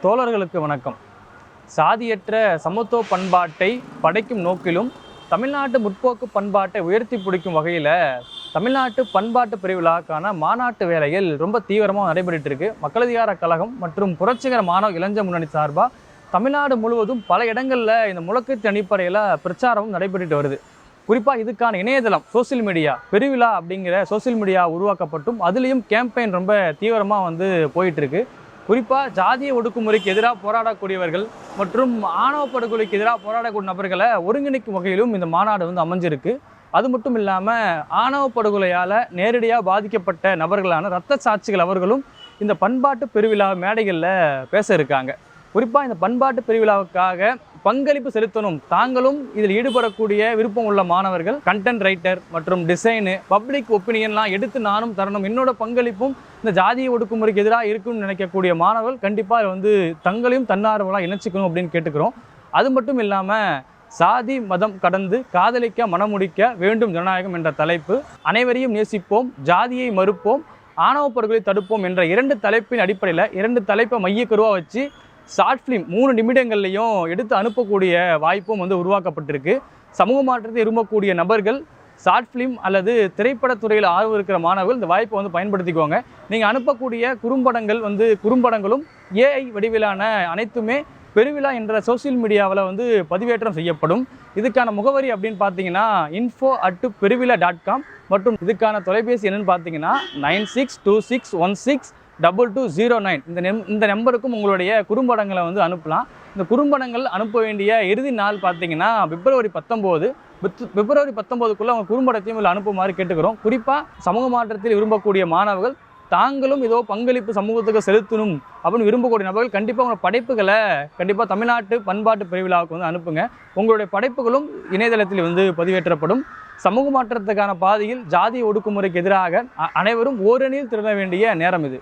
தோழர்களுக்கு வணக்கம். சாதியற்ற சமத்துவ பண்பாட்டை படைக்கும் நோக்கிலும் தமிழ்நாட்டு முற்போக்கு பண்பாட்டை உயர்த்தி பிடிக்கும் வகையில் தமிழ்நாட்டு பண்பாட்டு பிரிவிழாக்கான மாநாட்டு வேலைகள் ரொம்ப தீவிரமாக நடைபெற்று இருக்கு. மக்களதிகார கழகம் மற்றும் புரட்சிகர மாணவ இளைஞர் முன்னணி சார்பாக தமிழ்நாடு முழுவதும் பல இடங்களில் இந்த முழக்கத்தின் அடிப்படையில் பிரச்சாரமும் நடைபெற்றுட்டு வருது. குறிப்பாக இதுக்கான இணையதளம் சோசியல் மீடியா பெருவிழா அப்படிங்கிற சோசியல் மீடியா உருவாக்கப்பட்டும் அதுலேயும் கேம்பெயின் ரொம்ப தீவிரமாக போயிட்டுருக்கு. குறிப்பாக ஜாதிய ஒடுக்குமுறைக்கு எதிராக போராடக்கூடியவர்கள் மற்றும் ஆணவ படுகொலைக்கு எதிராக போராடக்கூடிய நபர்களை ஒருங்கிணைக்கும் வகையிலும் இந்த மாநாடு அமைஞ்சிருக்கு. அது மட்டும் இல்லாமல் ஆணவ படுகொலையால் நேரடியாக பாதிக்கப்பட்ட நபர்களான இரத்த சாட்சிகள் அவர்களும் இந்த பண்பாட்டு பெருவிழா மேடைகளில் பேச இருக்காங்க. குறிப்பாக இந்த பண்பாட்டு பெருவிழாவுக்காக பங்களிப்பு செலுத்தணும், தாங்களும் இதில் ஈடுபடக்கூடிய விருப்பம் உள்ள மாணவர்கள் கண்டென்ட் ரைட்டர் மற்றும் டிசைனு பப்ளிக் ஒப்பீனியன்லாம் எடுத்து நானும் தரணும், என்னோட பங்களிப்பும் இந்த ஜாதிய ஒடுக்குமுறைக்கு எதிராக இருக்குன்னு நினைக்கக்கூடிய மாணவர்கள் கண்டிப்பாக தங்களையும் தன்னார்வலாக இணைச்சிக்கணும் அப்படின்னு கேட்டுக்கிறோம். அது மட்டும் இல்லாமல் சாதி மதம் கடந்து காதலிக்க மனமுடிக்க வேண்டும் ஜனநாயகம் என்ற தலைப்பு, அனைவரையும் நேசிப்போம், ஜாதியை மறுப்போம், ஆணவ படுகொலை தடுப்போம் என்ற 2 தலைப்பின் அடிப்படையில் 2 தலைப்பை மையக்கருவாக வச்சு ஷார்ட் ஃபிலிம் 3 நிமிடங்கள்லையும் எடுத்து அனுப்பக்கூடிய வாய்ப்பும் உருவாக்கப்பட்டிருக்கு. சமூக மாற்றத்தை விரும்பக்கூடிய நபர்கள் ஷார்ட் ஃபிலிம் அல்லது திரைப்படத்துறையில் ஆர்வம் இருக்கிற மாணவர்கள் இந்த வாய்ப்பை பயன்படுத்திக்கோங்க. நீங்கள் அனுப்பக்கூடிய குறும்படங்களும் ஏஐ வடிவிலான அனைத்துமே பெருவிழா என்ற சோசியல் மீடியாவில் பதிவேற்றம் செய்யப்படும். இதுக்கான முகவரி அப்படின்னு பார்த்தீங்கன்னா info@peruvila.com மற்றும் இதுக்கான தொலைபேசி என்னன்னு பார்த்தீங்கன்னா 9626162209. இந்த நம்பருக்கும் உங்களுடைய குறும்படங்களை அனுப்பலாம். இந்த குறும்படங்கள் அனுப்ப வேண்டிய இறுதி நாள் பார்த்தீங்கன்னா பிப்ரவரி 19. பிப்ரவரி 19க்குள்ளே அவங்க குறும்படத்தையும் அனுப்புமாறு கேட்டுக்கிறோம். குறிப்பாக சமூக மாற்றத்தில் விரும்பக்கூடிய மாணவர்கள் தாங்களும் ஏதோ பங்களிப்பு சமூகத்துக்கு செலுத்தணும் அப்படின்னு விரும்பக்கூடிய நபர்கள் கண்டிப்பாக உங்களோட படைப்புகளை கண்டிப்பாக தமிழ்நாட்டு பண்பாட்டு பெருவிழாவுக்கு அனுப்புங்க. உங்களுடைய படைப்புகளும் இணையதளத்தில் பதிவேற்றப்படும். சமூக மாற்றத்துக்கான பாதையில் ஜாதிய ஒடுக்குமுறைக்கு எதிராக அனைவரும் ஓரணியில் திரள வேண்டிய நேரம் இது.